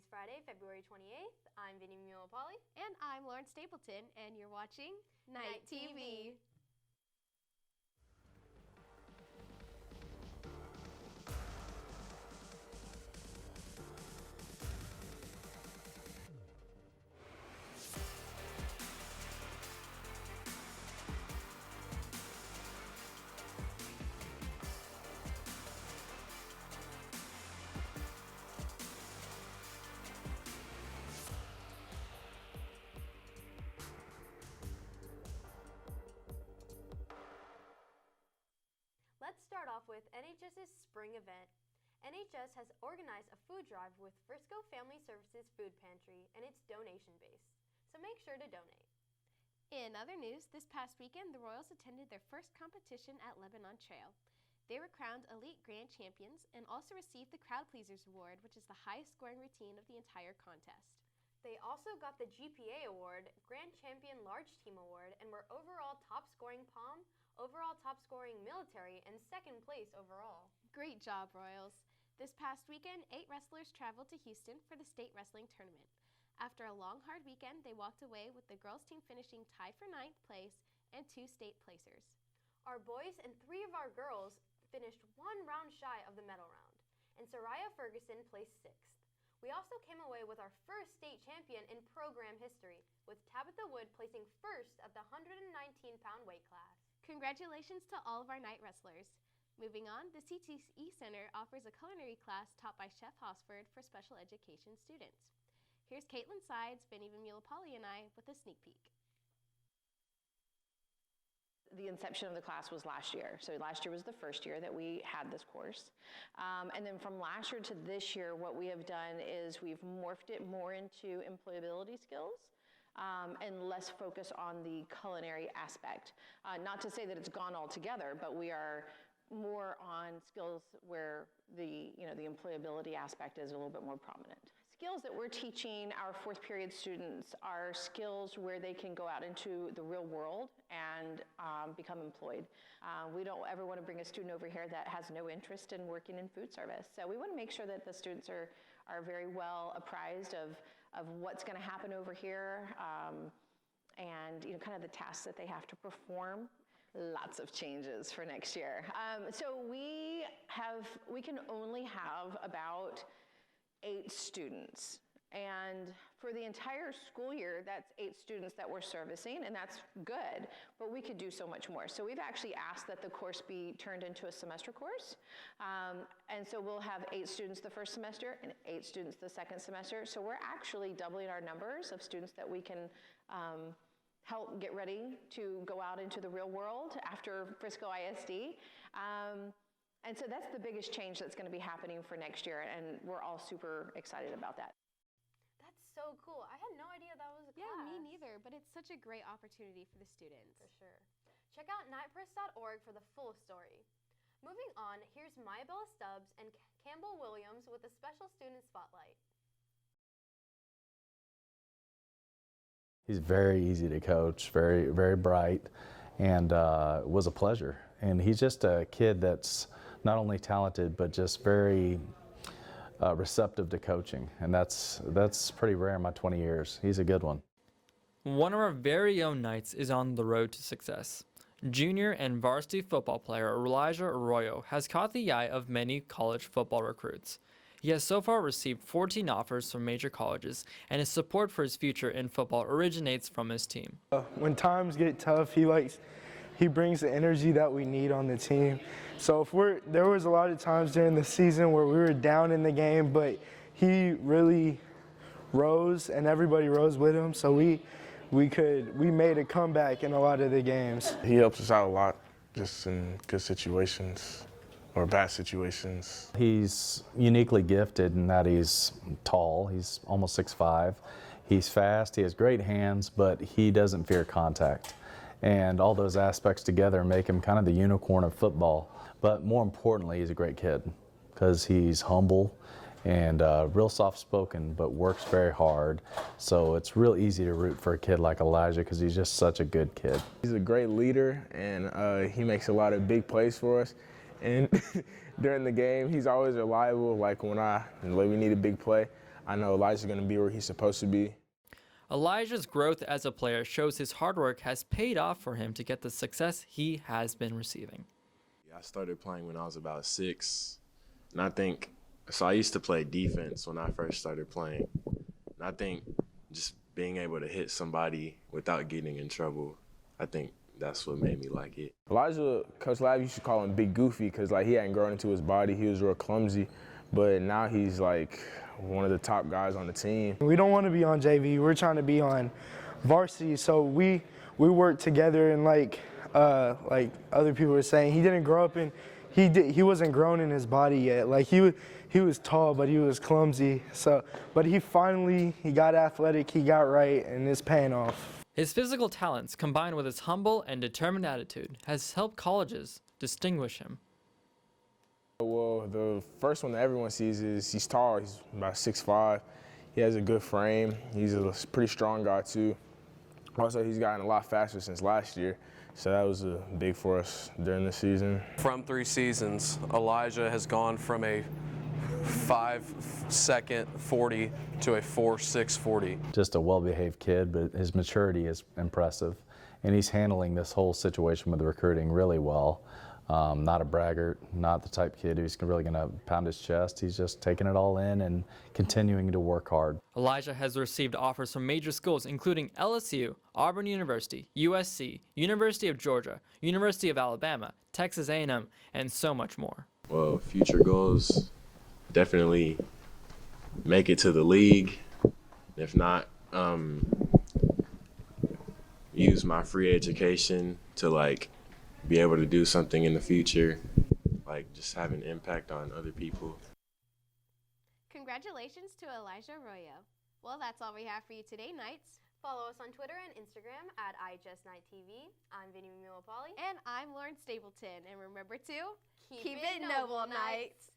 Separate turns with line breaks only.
It's Friday, February 28th. I'm Vinny.
And I'm Lauren Stapleton, and you're watching Night TV.
Let's start off with NHS's spring event. NHS has organized a food drive with Frisco Family Services Food Pantry, and it's donation-based, so make sure to donate.
In other news, this past weekend, the Royals attended their first competition at Lebanon Trail. They were crowned Elite Grand Champions and also received the Crowd Pleasers Award, which is the highest scoring routine of the entire contest.
They also got the GPA Award, Grand Champion Large Team Award, and were overall top scoring POM, overall top scoring military, and second place overall.
Great job, Royals. This past weekend, 8 wrestlers traveled to Houston for the state wrestling tournament. After a long, hard weekend, they walked away with the girls' team finishing tied for 9th place and 2 state placers.
Our boys and 3 of our girls finished 1 round shy of the medal round, and Soraya Ferguson placed 6th. We also came away with our first state champion in program history, with Tabitha Wood placing first at the 119-pound weight class.
Congratulations to all of our night wrestlers. Moving on, the CTE Center offers a culinary class taught by Chef Hosford for special education students. Here's Kaitlin Sides, Vinny, and I with a sneak peek.
The inception of the class was last year. So last year was the first year that we had this course. And then from last year to this year, what we have done is we've morphed it more into employability skills and less focus on the culinary aspect. Not to say that it's gone altogether, but we are more on skills where the employability aspect is a little bit more prominent. Skills that we're teaching our 4th period students are skills where they can go out into the real world and become employed. We don't ever want to bring a student over here that has no interest in working in food service. So we want to make sure that the students are very well apprised of what's going to happen over here and kind of the tasks that they have to perform. Lots of changes for next year. So we can only have about 8 students. And for the entire school year, that's 8 students that we're servicing, and that's good, but we could do so much more. So we've actually asked that the course be turned into a semester course. And so we'll have 8 students the first semester and 8 students the second semester. So we're actually doubling our numbers of students that we can help get ready to go out into the real world after Frisco ISD. And so that's the biggest change that's going to be happening for next year, and we're all super excited about that.
That's so cool. I had no idea that was a class.
Yeah, me neither, but it's such a great opportunity for the students.
For sure. Check out nightpress.org for the full story. Moving on, here's Mayabella Stubbs and Campbell Williams with a special student spotlight.
He's very easy to coach, very, very bright, and it was a pleasure. And he's just a kid that's not only talented, but just very receptive to coaching. And that's pretty rare in my 20 years. He's a good one.
One of our very own Knights is on the road to success. Junior and varsity football player Elijah Arroyo has caught the eye of many college football recruits. He has so far received 14 offers from major colleges, and his support for his future in football originates from his team.
When times get tough, he brings the energy that we need on the team. So there was a lot of times during the season where we were down in the game, but he really rose and everybody rose with him. So we made a comeback in a lot of the games.
He helps us out a lot, just in good situations or bad situations.
He's uniquely gifted in that he's tall. He's almost 6'5". He's fast. He has great hands, but he doesn't fear contact. And all those aspects together make him kind of the unicorn of football. But more importantly, he's a great kid because he's humble and real soft-spoken, but works very hard. So it's real easy to root for a kid like Elijah because he's just such a good kid.
He's a great leader, and he makes a lot of big plays for us. And during the game, he's always reliable. Like when we need a big play, I know Elijah's going to be where he's supposed to be.
Elijah's growth as a player shows his hard work has paid off for him to get the success he has been receiving.
I started playing when I was about 6, and I used to play defense when I first started playing. And I think just being able to hit somebody without getting in trouble, I think that's what made me like it.
Elijah, Coach Lab used to call him Big Goofy because like he hadn't grown into his body. He was real clumsy, but now he's like one of the top guys on the team.
We don't want to be on JV. We're trying to be on varsity. So we work together, and like other people were saying, he didn't grow up in. He wasn't grown in his body yet. Like he was tall, but he was clumsy. But he got athletic. He got right, and it's paying off.
His physical talents, combined with his humble and determined attitude, has helped colleges distinguish him.
Well, the first one that everyone sees is he's tall. He's about 6'5". He has a good frame. He's a pretty strong guy, too. Also, he's gotten a lot faster since last year, so that was big for us during the season.
From 3 seasons, Elijah has gone from a 5-second 40 to a 4.6 40.
Just a well-behaved kid, but his maturity is impressive, and he's handling this whole situation with the recruiting really well. Not a braggart, not the type of kid who's really going to pound his chest. He's just taking it all in and continuing to work hard.
Elijah has received offers from major schools including LSU, Auburn University, USC, University of Georgia, University of Alabama, Texas A&M, and so much more.
Well, future goals, definitely make it to the league. If not, use my free education to be able to do something in the future, just have an impact on other people.
Congratulations to Elijah Arroyo. Well, that's all we have for you today, Knights.
Follow us on Twitter and Instagram at iJustKnightTV. I'm Vinny.
And I'm Lauren Stapleton. And remember to
keep it noble, Knights.